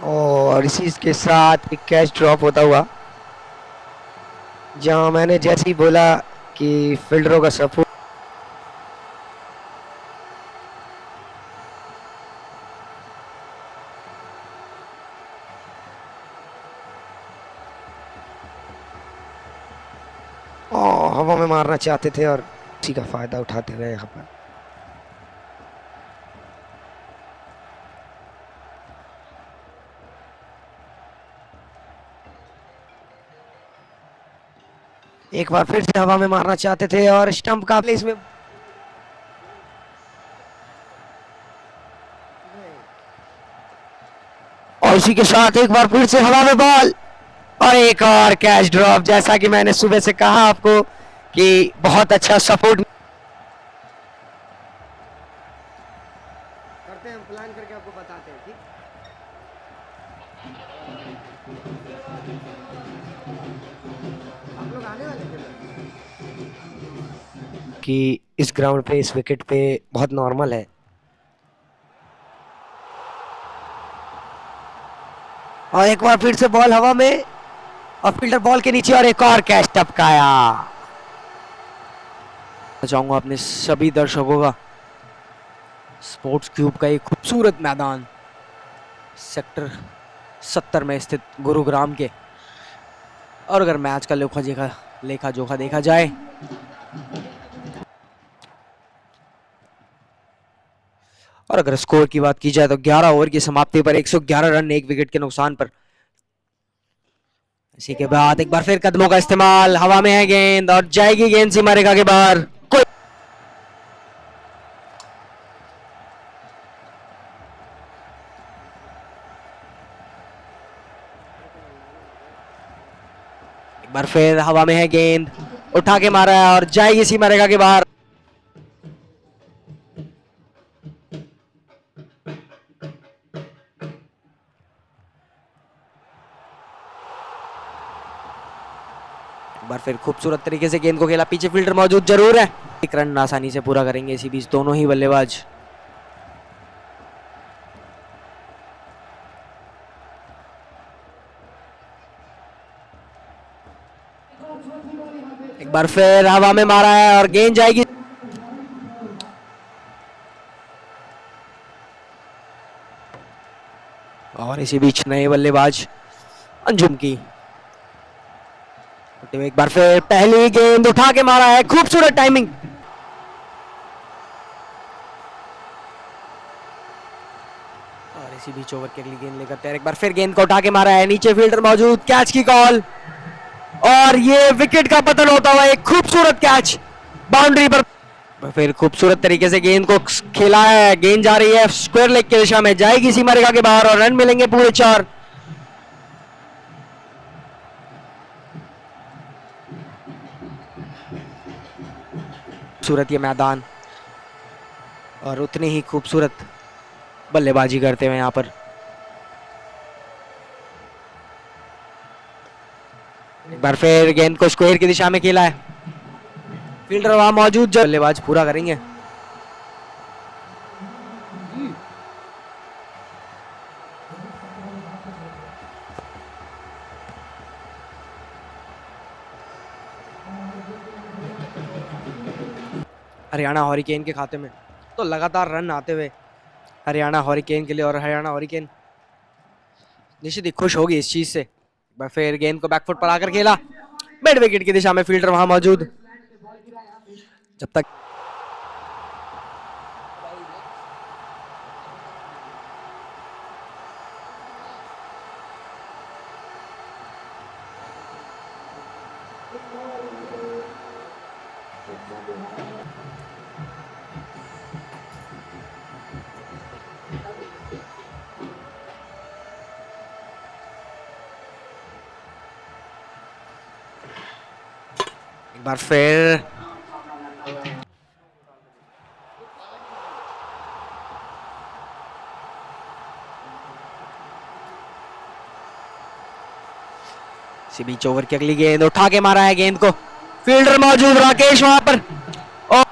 और इसी के साथ एक कैच ड्रॉप होता हुआ, जहां मैंने जैसे ही बोला कि फील्डरों का सपोर्ट हवा में मारना चाहते थे और उसी का फायदा उठाते रहे यहाँ पर। एक बार फिर से हवा में मारना चाहते थे और स्टंप का प्लेस में और इसी के साथ एक बार फिर से हवा में बॉल और एक और कैच ड्रॉप। जैसा कि मैंने सुबह से कहा आपको कि बहुत अच्छा सपोर्ट करते हैं, हम प्लान करके आपको बताते हैं। ठीक, आप लोग आने वाले थे कि इस ग्राउंड पे इस विकेट पे बहुत नॉर्मल है। और एक बार फिर से बॉल हवा में और फील्डर बॉल के नीचे और एक और कैच टपकाया। चाहूंगा अपने सभी दर्शकों का स्पोर्ट्स क्यूब का एक खूबसूरत मैदान सेक्टर 70 में स्थित गुरुग्राम के। और अगर मैच का लेखा जोखा देखा जाए और अगर स्कोर की बात की जाए तो 11 ओवर की समाप्ति पर 111 रन, 1 विकेट के नुकसान पर। इसी के बाद एक बार फिर कदमों का इस्तेमाल, हवा में है गेंद और जाएगी गेंद सीमा रेखा के बाहर। कोई एक बार फिर हवा में है गेंद, उठा के मारा है और जाएगी सीमा रेखा के बाहर। एक बार फिर खूबसूरत तरीके से गेंद को खेला, पीछे फील्डर मौजूद जरूर है। एक रन आसानी से पूरा करेंगे इसी बीच दोनों ही बल्लेबाज। एक बार फिर हवा में मारा है और गेंद जाएगी। और इसी बीच नए बल्लेबाज अंजुम की चलते हुए एक बार फिर पहली गेंद उठा के मारा है, खूबसूरत टाइमिंग। और इसी बीच ओवर की अगली गेंद लेकर तैयार, एक बार फिर गेंद को उठा के मारा है, नीचे फील्डर मौजूद, कैच की कॉल और ये विकेट का पतन होता हुआ एक खूबसूरत कैच बाउंड्री पर। फिर खूबसूरत तरीके से गेंद को खेला है, गेंद जा रही है स्क्वायर लेग की दिशा में, जाएगी सीमा रेखा के बाहर और रन मिलेंगे पूरे 4। खूबसूरत ये मैदान और उतनी ही खूबसूरत बल्लेबाजी करते हुए यहाँ पर एक बार फिर गेंद को स्क्वायर की दिशा में खेला है, फील्डर वहां मौजूद, बल्लेबाज पूरा करेंगे। हरियाणा हॉरिकेन के खाते में तो लगातार रन आते हुए हरियाणा हॉरिकेन के लिए, और हरियाणा हॉरिकेन निश्चित ही खुश होगी इस चीज से। फिर गेंद को बैकफुट पर आकर खेला, मिड विकेट की दिशा में, फील्डर वहां मौजूद, जब तक एक बार फिर इसी बीच ओवर की अगली गेंद उठा के मारा है, गेंद को फील्डर मौजूद, राकेश वहां पर, और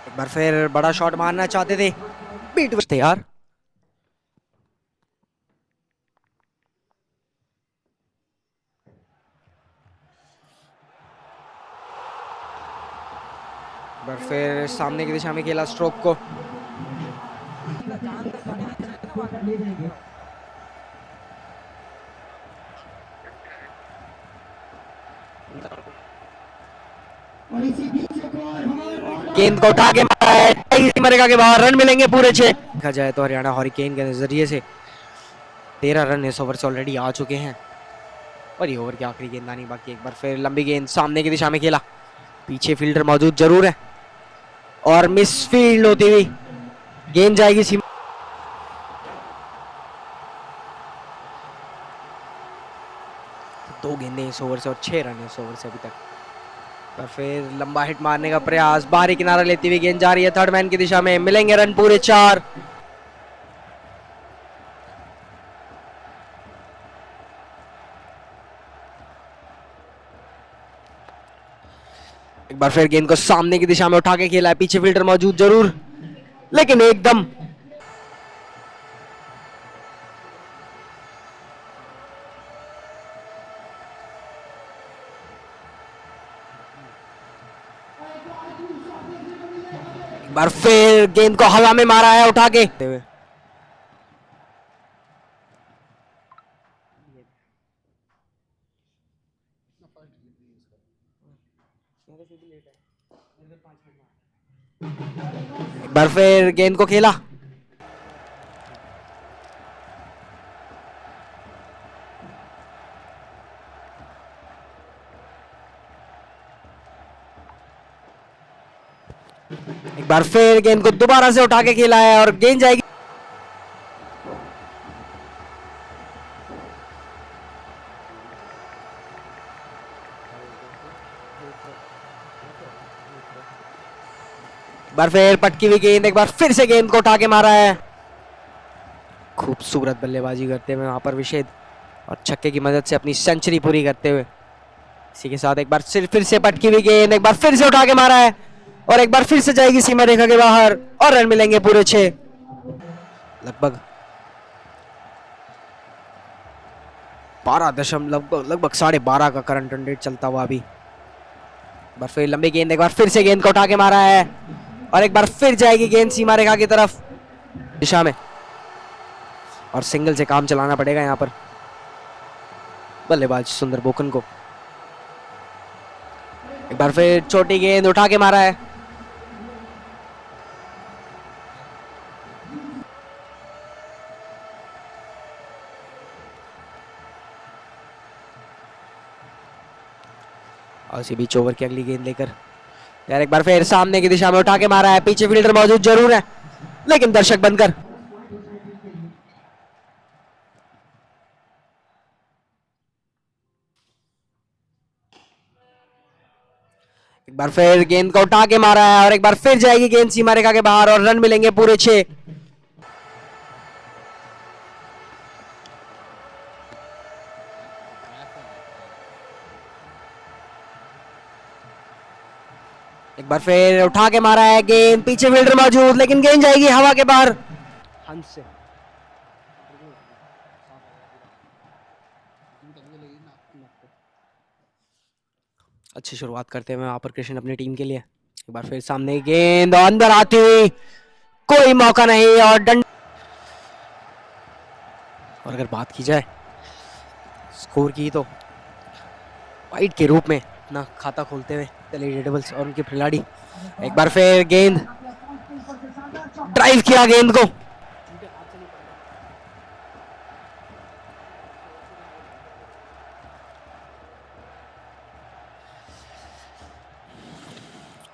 एक बार फिर बड़ा शॉट मारना चाहते थे, बीट बचते यार। एक बार फिर सामने की दिशा में खेला स्ट्रोक को, गेंद को उठा के मारा है, सीमा रेखा के बाहर, रन मिलेंगे पूरे 6। देखा जाए तो हरियाणा हॉरिकेन के नजरिए से 13 रन इस ओवर से ऑलरेडी आ चुके हैं और ये ओवर की आखिरी गेंद आनी बाकी। एक बार फिर लंबी गेंद सामने की दिशा में खेला, पीछे फील्डर मौजूद जरूर है और मिस फील्ड होती हुई गेंद जाएगी सीमा। दो गेंदें इस ओवर से और 6 रन इस ओवर से अभी तक। और फिर लंबा हिट मारने का प्रयास, बाहरी किनारा लेती हुई गेंद जा रही है थर्ड मैन की दिशा में, मिलेंगे रन पूरे 4। एक बार फिर गेंद को सामने की दिशा में उठा के खेला है, पीछे फील्डर मौजूद जरूर, लेकिन एकदम एक बार फिर गेंद को हवा में मारा है उठा के। एक बार फिर गेंद को खेला, एक बार फिर गेंद को दोबारा से उठा के खेला है और गेंद जाएगी। एक बार फिर पटकी हुई गेंद, एक बार फिर से गेंद को उठा के मारा है, खूबसूरत बल्लेबाजी करते हुए वहां पर विषेद और छक्के की मदद से अपनी सेंचुरी पूरी करते हुए। इसी के साथ एक बार फिर से पटकी हुई गेंद, एक बार फिर से उठा के मारा है और एक बार फिर से जाएगी सीमा रेखा के बाहर और रन मिलेंगे पूरे 6। लगभग 12 दशमलव लगभग 12.5 का करंट रन रेट चलता हुआ अभी एक बार फिर लंबी गेंद, एक बार फिर से गेंद को उठा के मारा है और एक बार फिर जाएगी गेंद सीमा रेखा की तरफ दिशा में और सिंगल से काम चलाना पड़ेगा यहाँ पर बल्लेबाज सुंदर बोकन को। एक बार फिर छोटी गेंद उठा के मारा है। और इसी बीच ओवर की अगली गेंद लेकर यार एक बार फिर सामने की दिशा में उठा के मारा है। पीछे फील्डर मौजूद जरूर है लेकिन दर्शक बनकर एक बार फिर गेंद को उठा के मारा है और एक बार फिर जाएगी गेंद सीमा रेखा के बाहर और रन मिलेंगे पूरे 6। एक बार फिर उठा के मारा है गेंद, पीछे फील्डर मौजूद लेकिन गेंद जाएगी हवा के बाहर हंस से। अच्छी शुरुआत करते हैं वहां पर कृष्ण अपनी टीम के लिए। एक बार फिर सामने गेंद अंदर आती हुई, कोई मौका नहीं और डंड। और अगर बात की जाए स्कोर की तो वाइट के रूप में अपना खाता खोलते हुए दिल्ली डेयरडेविल्स और उनके खिलाड़ी। एक बार फिर गेंद ड्राइव किया गेंद को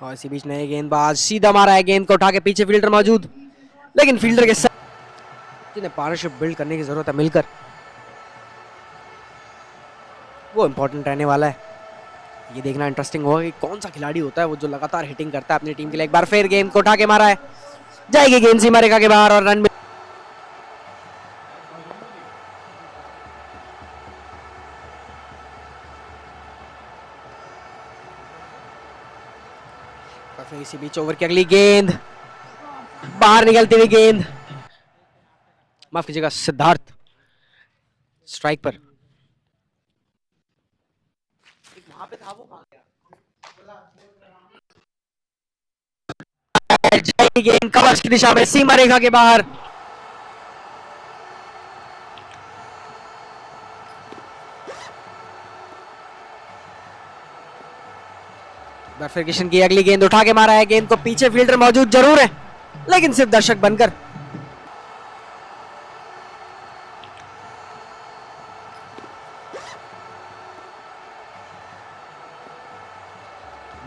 और इसी बीच नए गेंदबाज सीधा मारा है गेंद को उठा के, पीछे फील्डर मौजूद लेकिन फील्डर के साथ जिन्हें पार्टनरशिप बिल्ड करने की जरूरत है मिलकर, वो इंपॉर्टेंट रहने वाला है। ये देखना इंटरेस्टिंग होगा कि कौन सा खिलाड़ी होता है वो जो लगातार हिटिंग करता है अपनी टीम के लिए। एक बार फिर गेंद को उठा के मारा है, जाएगी गेंद सीमा रेखा के बाहर और रन। फिर इसी बीच ओवर की अगली गेंद बाहर निकलती हुई गेंद, माफ कीजिएगा सिद्धार्थ स्ट्राइक पर। वहां पे था वो जाएगी गेंद कवच की दिशा में सीमा रेखा के बाहर। फिर किशन की अगली गेंद उठा के मारा है गेंद को, पीछे फील्डर मौजूद जरूर है लेकिन सिर्फ दर्शक बनकर।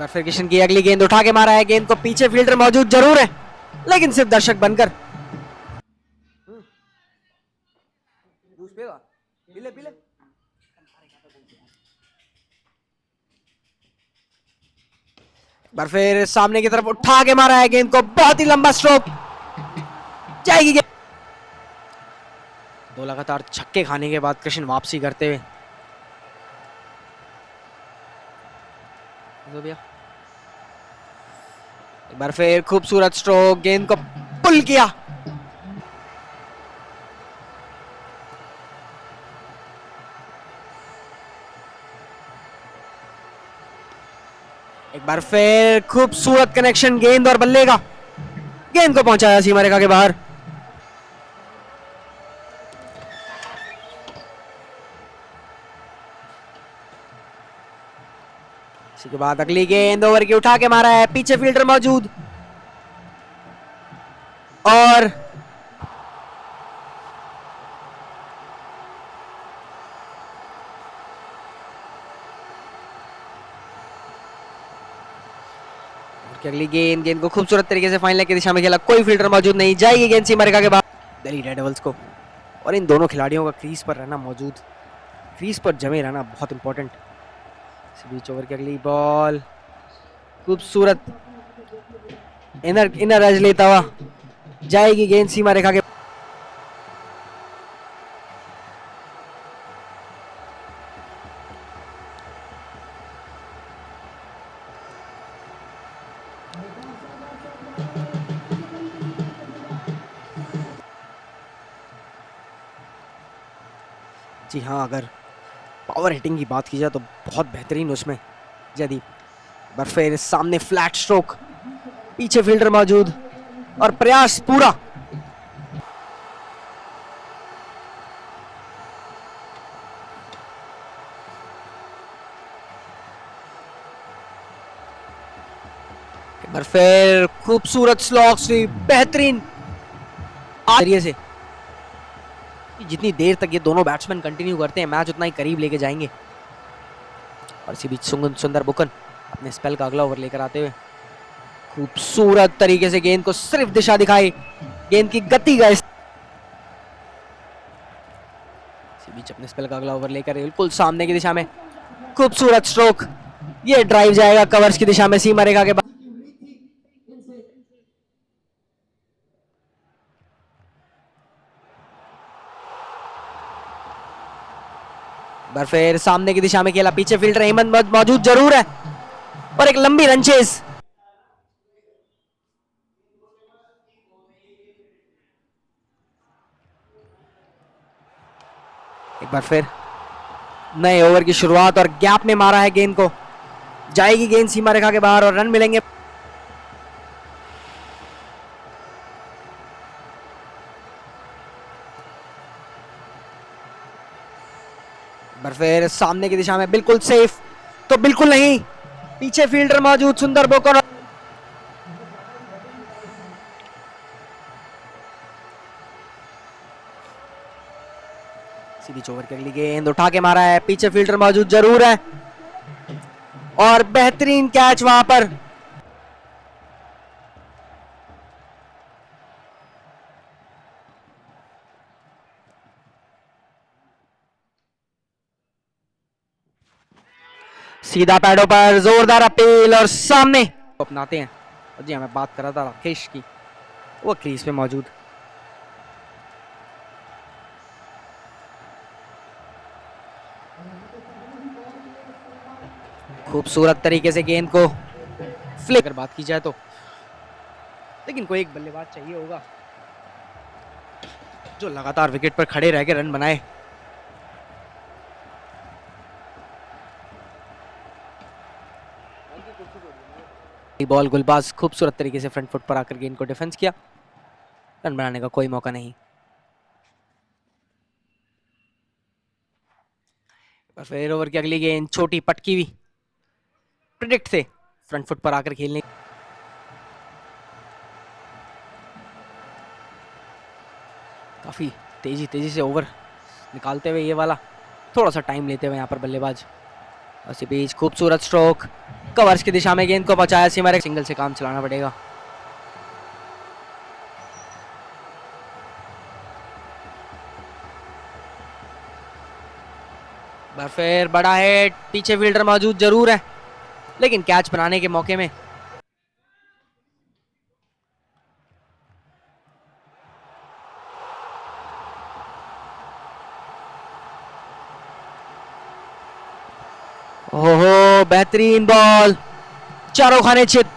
फिर किशन की अगली गेंद उठा के मारा है गेंद को, पीछे फील्डर मौजूद जरूर है लेकिन सिर्फ दर्शक बनकर। बार फिर सामने की तरफ उठा के मारा है गेंद को, बहुत ही लंबा स्ट्रोक, जाएगी गेंद। दो लगातार छक्के खाने के बाद कृष्ण वापसी करते हुए एक बार फिर खूबसूरत स्ट्रोक, गेंद को पुल किया। एक बार फिर खूबसूरत कनेक्शन गेंद और बल्ले का, गेंद को पहुंचाया सीमा रेखा के बाहर। इसी के बाद अगली गेंद ओवर की उठा के मारा है, पीछे फील्डर मौजूद और अगली गेंद को खूबसूरत तरीके से फाइनल की दिशा में खेला, कोई फील्डर मौजूद नहीं, जाएगी गेंद सीमा रेखा के बाहर दिल्ली डेयरडेविल्स को। और इन दोनों खिलाड़ियों का क्रीज पर रहना मौजूद, क्रीज पर जमे रहना बहुत इंपॉर्टेंट। इस बीच ओवर की अगली बॉल खूबसूरत इनर एज लेता हुआ, जाएगी गेंद सीमा रेखा के। जी हाँ, अगर पावर हिटिंग की बात की जाए तो बहुत बेहतरीन उसमें जयदीप पर फिर सामने फ्लैट स्ट्रोक, पीछे फील्डर मौजूद और प्रयास पूरा। एक बार फिर खूबसूरत स्लॉग स्वीप, बेहतरीन जरिए से। जितनी देर तक ये दोनों बैट्समैन कंटिन्यू करते हैं मैच उतना ही करीब लेके जाएंगे। और इसी बीच सुंदर बुकन अपने स्पेल का अगला ओवर लेकर आते हुए खूबसूरत तरीके से गेंद को सिर्फ दिशा दिखाई, गेंद की गति का इसी बीच अपने स्पेल का अगला ओवर लेकर बिल्कुल सामने की दिशा में खूबसूरत स्ट्रोक, ये ड्राइव जाएगा कवर्स की दिशा में सीमा रेखा के बाद। बार फिर सामने की दिशा में खेला, पीछे फील्डर हेमंत मौजूद जरूर है और एक लंबी रन चेज। एक बार फिर नए ओवर की शुरुआत और गैप में मारा है गेंद को, जाएगी गेंद सीमा रेखा के बाहर और रन मिलेंगे। बार फिर सामने की दिशा में बिल्कुल सेफ तो बिल्कुल नहीं, पीछे फील्डर मौजूद, सुंदर बोकर। इसी बीच ओवर के अगली गेंद उठा के मारा है, पीछे फील्डर मौजूद जरूर है और बेहतरीन कैच वहां पर। सीधा पैडों पर जोरदार अपील और सामने अपनाते हैं। जी हाँ, मैं बात कर रहा था राकेश की, वो क्रीज पे मौजूद। खूबसूरत तरीके से गेंद को फ्लिक कर बात की जाए तो, लेकिन कोई एक बल्लेबाज चाहिए होगा जो लगातार विकेट पर खड़े रह के रन बनाए। बॉल गुलबाज खूबसूरत तरीके से फ्रंट फुट पर आकर गेंद को डिफेंस किया, रन बनाने का कोई मौका नहीं। फिर ओवर की अगली गेंद छोटी पटकी हुई, प्रिडिक्ट थे फ्रंट फुट पर आकर खेलने। काफी तेजी से ओवर निकालते हुए ये वाला, थोड़ा सा टाइम लेते हुए यहाँ पर बल्लेबाज। इसी बीच खूबसूरत स्ट्रोक, कवर्स की दिशा में गेंद को बचाया, सीमा रेखा सिंगल से काम चलाना पड़ेगा। फिर बड़ा है, पीछे फील्डर मौजूद जरूर है लेकिन कैच बनाने के मौके में ओहो, बेहतरीन बॉल, चारों खाने चित।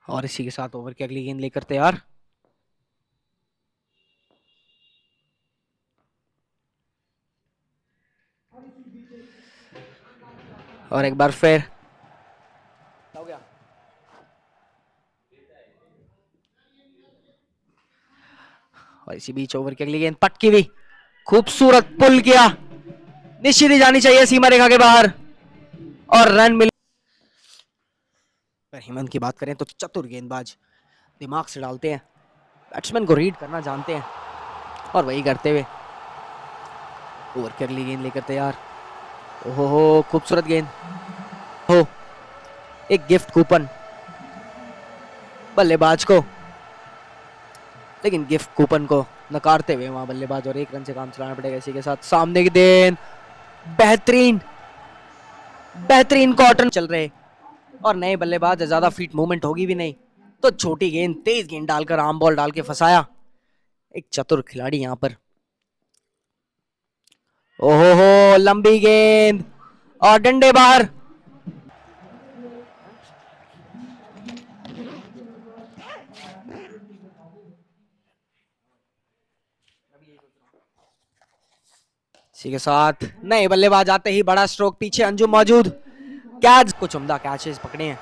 और इसी के साथ ओवर की अगली गेंद लेकर तैयार। और एक बार फिर हो गया। और इसी बीच ओवर की अगली गेंद पटकी हुई, खूबसूरत पुल किया, निश्चित ही जानी चाहिए सीमा रेखा के बाहर और रन मिले। हेमंत की बात करें तो चतुर गेंदबाज, दिमाग से डालते हैं, बैट्समैन को रीड करना जानते हैं और वही करते हुए ओवर की अगली गेंद लेकर तैयार। ओहो, खूबसूरत गेंद हो, एक गिफ्ट कूपन बल्लेबाज को, लेकिन गिफ्ट कूपन को नकारते हुए वहां बल्लेबाज और एक रन से काम चलाना पड़ेगा। इसी के साथ सामने की गेंद, बेहतरीन कॉटन चल रहे और नए बल्लेबाज, ज्यादा फीट मूवमेंट होगी भी नहीं तो छोटी गेंद तेज गेंद डालकर आम बॉल डाल के फंसाया एक चतुर खिलाड़ी यहां पर। ओहो, लंबी गेंद और डंडे बाहर। इसी के साथ नए बल्लेबाज आते ही बड़ा स्ट्रोक, पीछे अंजुम मौजूद, कैच कुछ उम्दा कैचेस पकड़े हैं,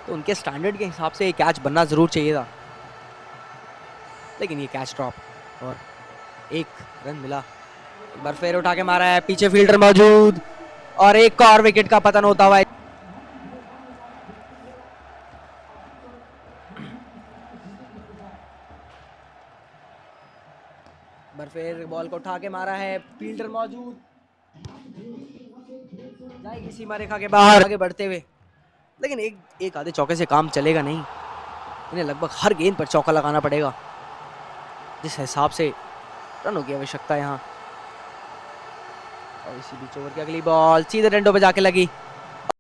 तो उनके स्टैंडर्ड के हिसाब से ये कैच बनना जरूर चाहिए था, लेकिन ये कैच ड्रॉप और 1 रन मिला। एक बार फिर उठा के मारा है, पीछे फील्डर मौजूद और एक और विकेट का पतन होता हुआ। बार फिर बॉल को उठा के मारा है, फील्डर मौजूद, जाएगी सीमा रेखा के बाहर, आगे बढ़ते हुए, लेकिन एक आधे चौके से काम चलेगा नहीं, इन्हें लगभग हर गेंद पर चौका लगाना पड़ेगा, जिस हिसाब से रनों की आवश्यकता यहाँ। और इसी बीच ओवर की अगली बॉल सीधे डंडों पे जाके लगी,